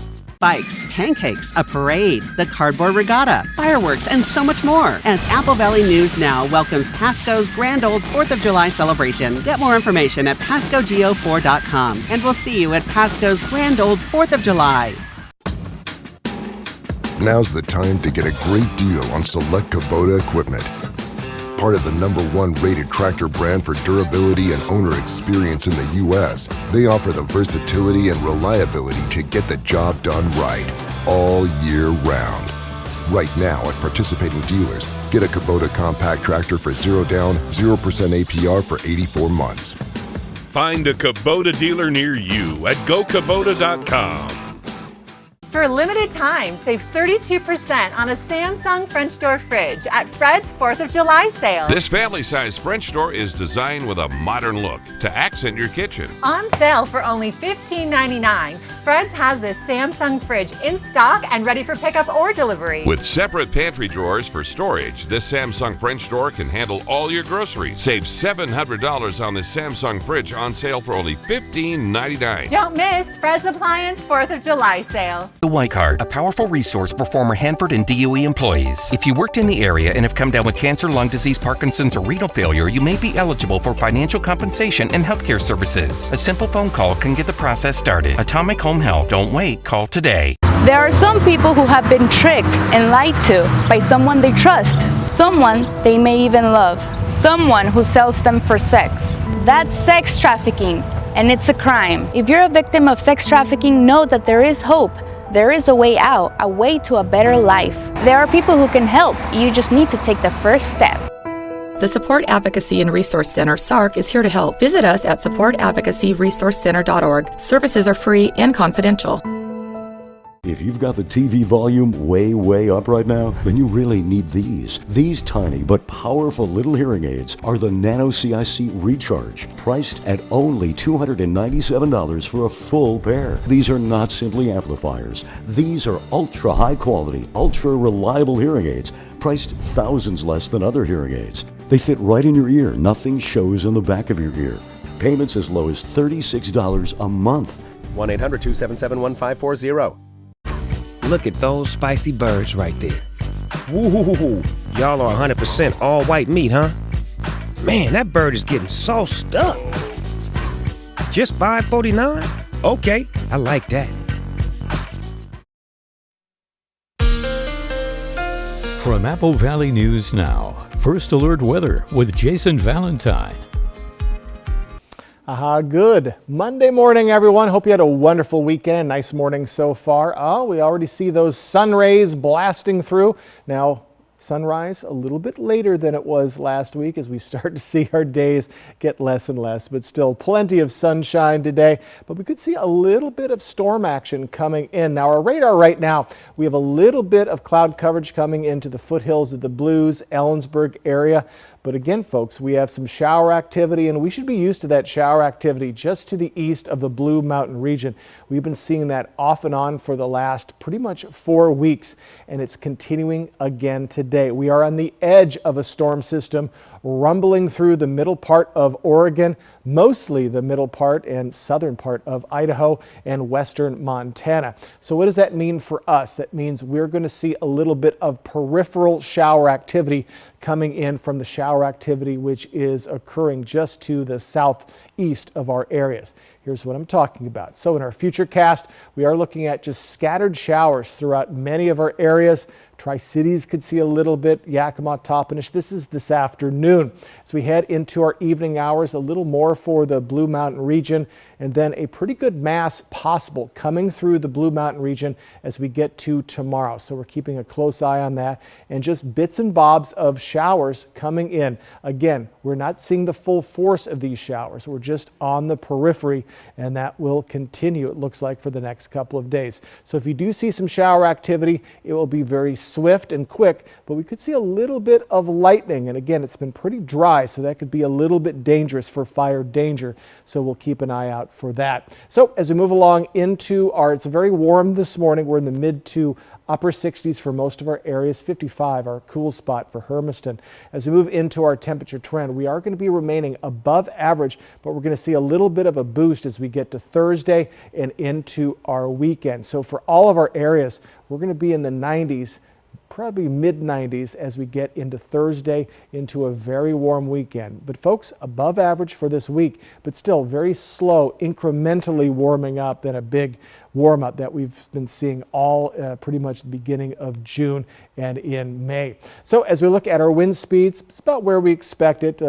Bikes, pancakes, a parade, the cardboard regatta, fireworks, and so much more as Apple Valley News Now welcomes Pasco's grand old 4th of July celebration. Get more information at PascoGeo4.com, and we'll see you at Pasco's grand old 4th of July. Now's the time to get a great deal on select Kubota equipment. Part of the #1 rated tractor brand for durability and owner experience in the U.S., they offer the versatility and reliability to get the job done right, all year round. Right now at participating dealers, get a Kubota compact tractor for 0 down, 0% APR for 84 months. Find a Kubota dealer near you at GoKubota.com. For a limited time, save 32% on a Samsung French door fridge at Fred's 4th of July sale. This family-sized French door is designed with a modern look to accent your kitchen. On sale for only $15.99, Fred's has this Samsung fridge in stock and ready for pickup or delivery. With separate pantry drawers for storage, this Samsung French door can handle all your groceries. Save $700 on this Samsung fridge on sale for only $15.99. Don't miss Fred's Appliance 4th of July sale. The White Card, a powerful resource for former Hanford and DOE employees. If you worked in the area and have come down with cancer, lung disease, Parkinson's, or renal failure, you may be eligible for financial compensation and healthcare services. A simple phone call can get the process started. Atomic Home Health. Don't wait. Call today. There are some people who have been tricked and lied to by someone they trust, someone they may even love, someone who sells them for sex. That's sex trafficking, and it's a crime. If you're a victim of sex trafficking, know that there is hope. There is a way out, a way to a better life. There are people who can help. You just need to take the first step. The Support Advocacy and Resource Center, SARC, is here to help. Visit us at supportadvocacyresourcecenter.org. Services are free and confidential. If you've got the TV volume way up right now, then you really need these. These tiny but powerful little hearing aids are the Nano CIC Recharge, priced at only $297 for a full pair. These are not simply amplifiers. These are ultra high quality, ultra reliable hearing aids, priced thousands less than other hearing aids. They fit right in your ear. Nothing shows in the back of your ear. Payments as low as $36 a month. 1-800-277-1540. Look at those spicy birds right there. Woo-hoo-hoo-hoo. Y'all are 100% all white meat, huh? Man, that bird is getting sauced up. Just $5.49? Okay, I like that. From Apple Valley News Now, First Alert Weather with Jason Valentine. Good Monday morning, everyone. Hope you had a wonderful weekend. Nice morning so far. We already see those sun rays blasting through. Now, sunrise a little bit later than it was last week as we start to see our days get less and less, but still plenty of sunshine today. But we could see a little bit of storm action coming in. Now, our radar right now, we have a little bit of cloud coverage coming into the foothills of the Blues, Ellensburg area. But again, folks, we have some shower activity, and we should be used to that shower activity just to the east of the Blue Mountain region. We've been seeing that off and on for the last pretty much 4 weeks, and it's continuing again today. We are on the edge of a storm system rumbling through the middle part of Oregon, mostly the middle part and southern part of Idaho and western Montana. So what does that mean for us? That means we're going to see a little bit of peripheral shower activity coming in from the shower activity which is occurring just to the southeast of our areas. Here's what I'm talking about. So in our future cast, we are looking at just scattered showers throughout many of our areas. Tri-Cities could see a little bit, Yakima, Toppenish. This is this afternoon. As we head into our evening hours, a little more for the Blue Mountain region, and then a pretty good mass possible coming through the Blue Mountain region as we get to tomorrow. So we're keeping a close eye on that, and just bits and bobs of showers coming in. Again, we're not seeing the full force of these showers. We're just on the periphery, and that will continue, it looks like, for the next couple of days. So if you do see some shower activity, it will be very swift and quick, but we could see a little bit of lightning. And again, it's been pretty dry, so that could be a little bit dangerous for fire danger. So we'll keep an eye out for that. So as we move along into it's very warm this morning. We're in the mid to upper 60s for most of our areas, 55 our cool spot for Hermiston. As we move into our temperature trend, we are going to be remaining above average, but we're going to see a little bit of a boost as we get to Thursday and into our weekend. So for all of our areas, we're going to be in the 90s, probably mid-90s as we get into Thursday, into a very warm weekend. But folks, above average for this week, but still very slow, incrementally warming up than a big warm up that we've been seeing all pretty much the beginning of June and in May. So as we look at our wind speeds, it's about where we expect it.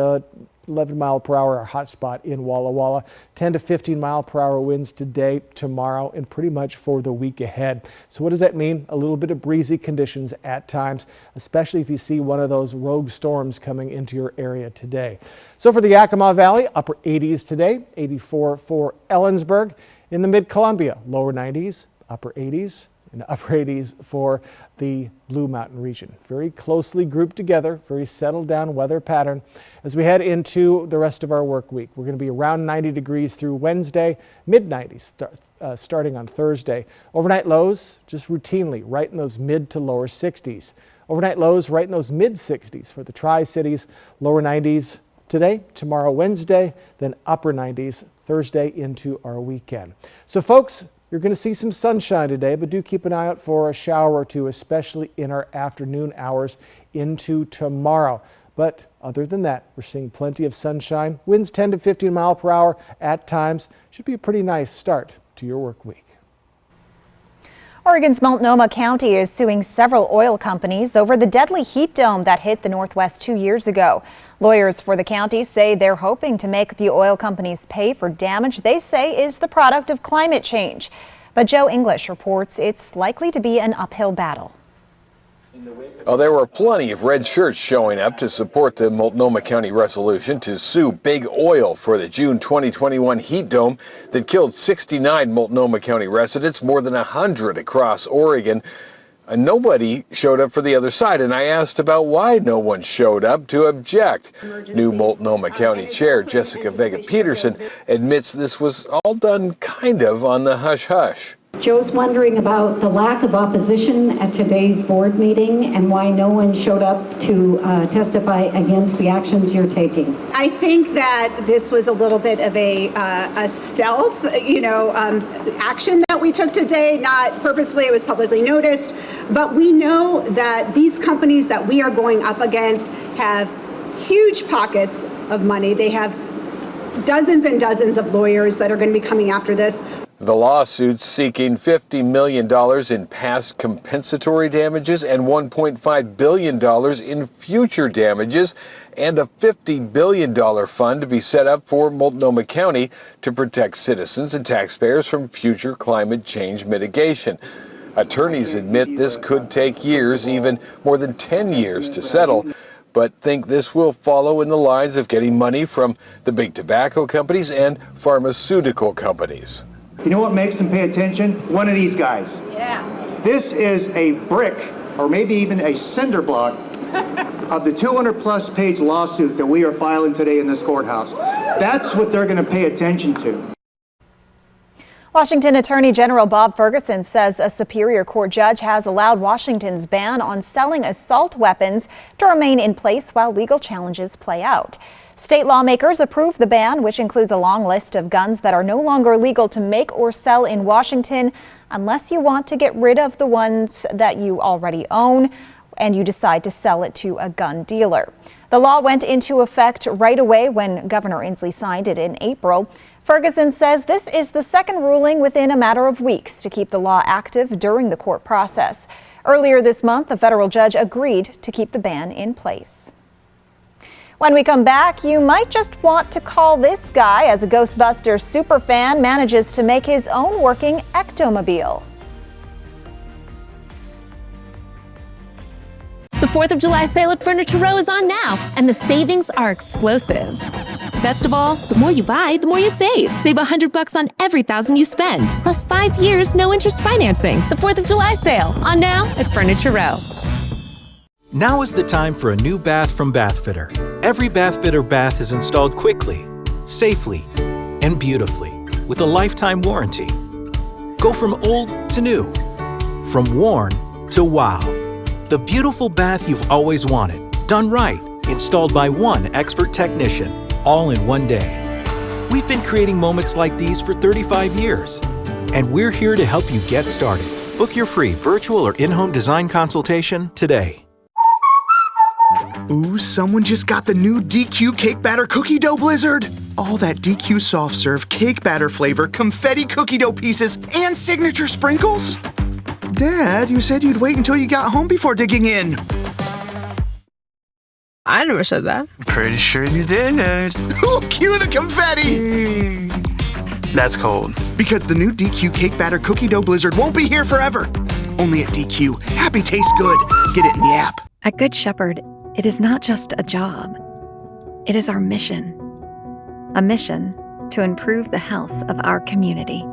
11 mile per hour, our hot spot in Walla Walla. 10 to 15 mile per hour winds today, tomorrow, and pretty much for the week ahead. So what does that mean? A little bit of breezy conditions at times, especially if you see one of those rogue storms coming into your area today. So for the Yakima Valley, upper 80s today, 84 for Ellensburg. In the mid-Columbia, lower 90s, upper 80s, and upper 80s for the Blue Mountain region. Very closely grouped together, very settled down weather pattern. As we head into the rest of our work week, we're going to be around 90 degrees through Wednesday, mid-90s starting on Thursday. Overnight lows just routinely right in those mid to lower 60s. Overnight lows right in those mid-60s for the Tri-Cities, lower 90s today, tomorrow, Wednesday, then upper 90s Thursday into our weekend. So folks, You're going to see some sunshine today, but do keep an eye out for a shower or two, especially in our afternoon hours into tomorrow. But other than that, we're seeing plenty of sunshine. Winds 10 to 15 miles per hour at times. Should be a pretty nice start to your work week. Oregon's Multnomah County is suing several oil companies over the deadly heat dome that hit the Northwest 2 years ago. Lawyers for the county say they're hoping to make the oil companies pay for damage they say is the product of climate change. But Joe English reports it's likely to be an uphill battle. Oh, there were plenty of red shirts showing up to support the Multnomah County resolution to sue Big Oil for the June 2021 heat dome that killed 69 Multnomah County residents, more than 100 across Oregon. And nobody showed up for the other side, and I asked about why no one showed up to object. New Multnomah County Chair Jessica Vega Peterson admits this was all done kind of on the hush-hush. Joe's wondering about the lack of opposition at today's board meeting and why no one showed up to testify against the actions you're taking. I think that this was a little bit of a stealth, action that we took today. Not purposely, it was publicly noticed, but we know that these companies that we are going up against have huge pockets of money. They have dozens and dozens of lawyers that are going to be coming after this. The lawsuit's seeking $50 million in past compensatory damages and $1.5 billion in future damages, and a $50 billion fund to be set up for Multnomah County to protect citizens and taxpayers from future climate change mitigation. Attorneys admit this could take years, even more than 10 years to settle, but think this will follow in the lines of getting money from the big tobacco companies and pharmaceutical companies. You know what makes them pay attention? One of these guys. Yeah. This is a brick, or maybe even a cinder block, of the 200-plus page lawsuit that we are filing today in this courthouse. That's what they're going to pay attention to. Washington Attorney General Bob Ferguson says a Superior Court judge has allowed Washington's ban on selling assault weapons to remain in place while legal challenges play out. State lawmakers approved the ban, which includes a long list of guns that are no longer legal to make or sell in Washington unless you want to get rid of the ones that you already own and you decide to sell it to a gun dealer. The law went into effect right away when Governor Inslee signed it in April. Ferguson says this is the second ruling within a matter of weeks to keep the law active during the court process. Earlier this month, a federal judge agreed to keep the ban in place. When we come back, you might just want to call this guy as a Ghostbusters superfan manages to make his own working ectomobile. The 4th of July sale at Furniture Row is on now, and the savings are explosive. Best of all, the more you buy, the more you save. Save $100 on every $1,000 you spend, plus 5 years, no interest financing. The 4th of July sale, on now at Furniture Row. Now is the time for a new bath from Bathfitter. Every Bathfitter bath is installed quickly, safely, and beautifully with a lifetime warranty. Go from old to new, from worn to wow. The beautiful bath you've always wanted, done right, installed by one expert technician, all in one day. We've been creating moments like these for 35 years, and we're here to help you get started. Book your free virtual or in-home design consultation today. Ooh, someone just got the new DQ Cake Batter Cookie Dough Blizzard. All that DQ soft serve cake batter flavor, confetti cookie dough pieces, and signature sprinkles? Dad, you said you'd wait until you got home before digging in. I never said that. Pretty sure you did. Cue the confetti! That's cold. Because the new DQ Cake Batter Cookie Dough Blizzard won't be here forever. Only at DQ. Happy tastes good. Get it in the app. At Good Shepherd, it is not just a job. It is our mission. A mission to improve the health of our community.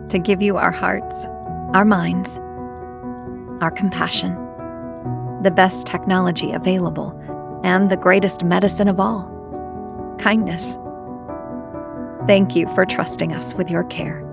To give you our hearts, our minds, our compassion, the best technology available, and the greatest medicine of all, kindness. Thank you for trusting us with your care.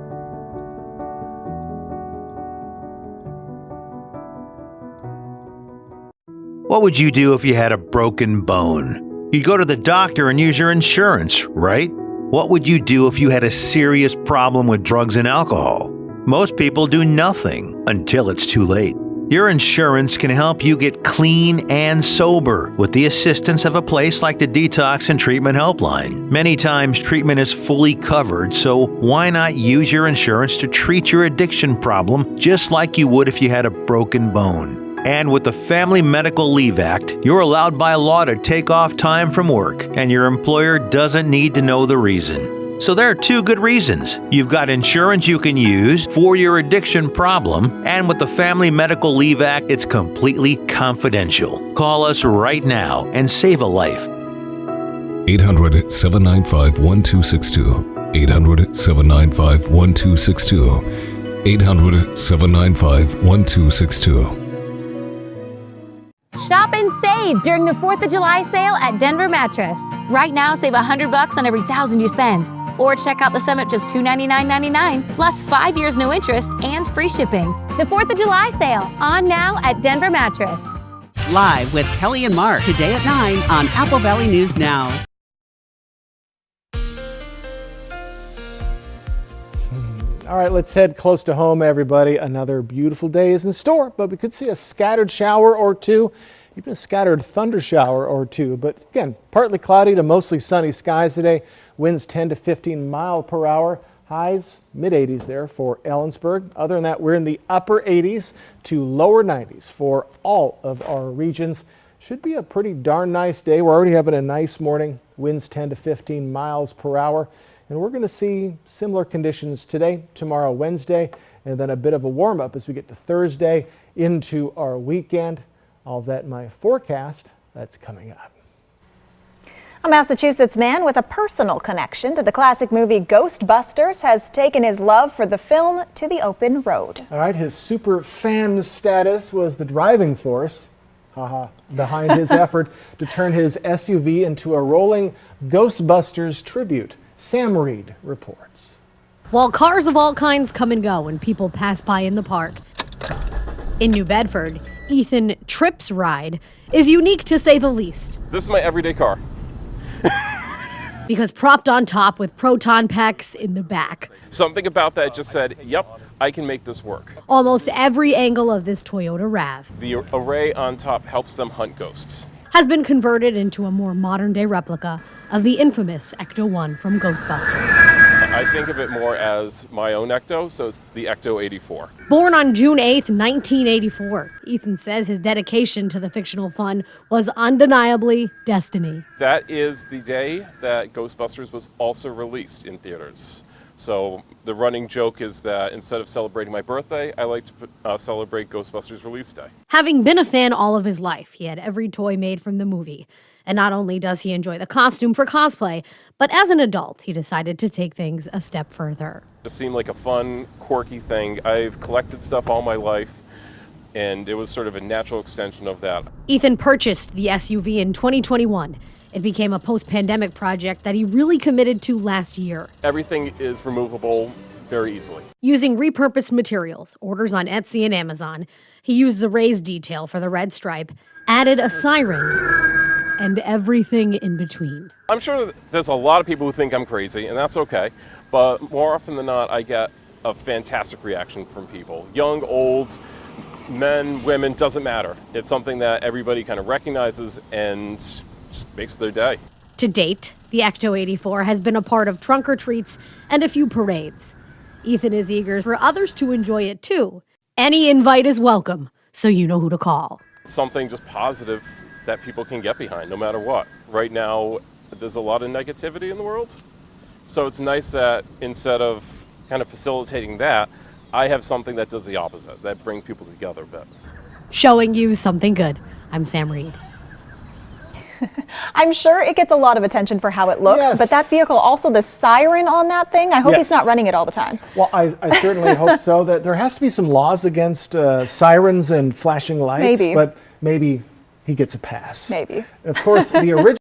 What would you do if you had a broken bone? You'd go to the doctor and use your insurance, right? What would you do if you had a serious problem with drugs and alcohol? Most people do nothing until it's too late. Your insurance can help you get clean and sober with the assistance of a place like the Detox and Treatment Helpline. Many times treatment is fully covered, so why not use your insurance to treat your addiction problem just like you would if you had a broken bone? And with the Family Medical Leave Act, you're allowed by law to take off time from work, and your employer doesn't need to know the reason. So there are two good reasons. You've got insurance you can use for your addiction problem, and with the Family Medical Leave Act, it's completely confidential. Call us right now and save a life. 800-795-1262. 800-795-1262. 800-795-1262. Shop and save during the 4th of July sale at Denver Mattress. Right now, save $100 on every $1,000 you spend. Or check out the sum at just $299.99, plus 5 years no interest and free shipping. The 4th of July sale, on now at Denver Mattress. Live with Kelly and Mark, today at 9 on Apple Valley News Now. All right, let's head close to home, everybody. Another beautiful day is in store, but we could see a scattered shower or two, even a scattered thunder shower or two. But again, partly cloudy to mostly sunny skies today. Winds 10 to 15 mile per hour. Highs mid-80s there for Ellensburg. Other than that, we're in the upper 80s to lower 90s for all of our regions. Should be a pretty darn nice day. We're already having a nice morning. Winds 10 to 15 miles per hour. And we're going to see similar conditions today, tomorrow, Wednesday, and then a bit of a warm-up as we get to Thursday into our weekend. All of that in my forecast. That's coming up. A Massachusetts man with a personal connection to the classic movie Ghostbusters has taken his love for the film to the open road. All right, his super fan status was the driving force behind his effort to turn his SUV into a rolling Ghostbusters tribute. Sam Reed reports. While cars of all kinds come and go and people pass by in the park, in New Bedford, Ethan Tripp's ride is unique to say the least. This is my everyday car. Because propped on top with proton packs in the back. Something about that just said, yep, I can make this work. Almost every angle of this Toyota RAV The array on top helps them hunt ghosts. has been converted into a more modern-day replica of the infamous Ecto-1 from Ghostbusters. I think of it more as my own Ecto, so it's the Ecto 84. Born on June 8th, 1984, Ethan says his dedication to the fictional fun was undeniably destiny. That is the day that Ghostbusters was also released in theaters. So the running joke is that instead of celebrating my birthday, I like to celebrate Ghostbusters release day. Having been a fan all of his life, he had every toy made from the movie. And not only does he enjoy the costume for cosplay, but as an adult, he decided to take things a step further. It seemed like a fun, quirky thing. I've collected stuff all my life, and it was sort of a natural extension of that. Ethan purchased the SUV in 2021. It became a post-pandemic project that he really committed to last year. Everything is removable very easily. Using repurposed materials, orders on Etsy and Amazon, he used the raised detail for the red stripe, added a siren, and everything in between. I'm sure there's a lot of people who think I'm crazy, and that's okay, but more often than not, I get a fantastic reaction from people. Young, old, men, women, doesn't matter. It's something that everybody kind of recognizes and just makes their day. To date, the Ecto 84 has been a part of trunk or treats and a few parades. Ethan is eager for others to enjoy it too. Any invite is welcome, so you know who to call. Something just positive that people can get behind, no matter what. Right now, there's a lot of negativity in the world. So it's nice that instead of kind of facilitating that, I have something that does the opposite, that brings people together a bit. Showing you something good. I'm Sam Reed. I'm sure it gets a lot of attention for how it looks, Yes. but that vehicle, also the siren on that thing, I hope Yes. he's not running it all the time. Well, I certainly hope so. That there has to be some laws against sirens and flashing lights, Maybe. but maybe he gets a pass. Maybe. Of course, the original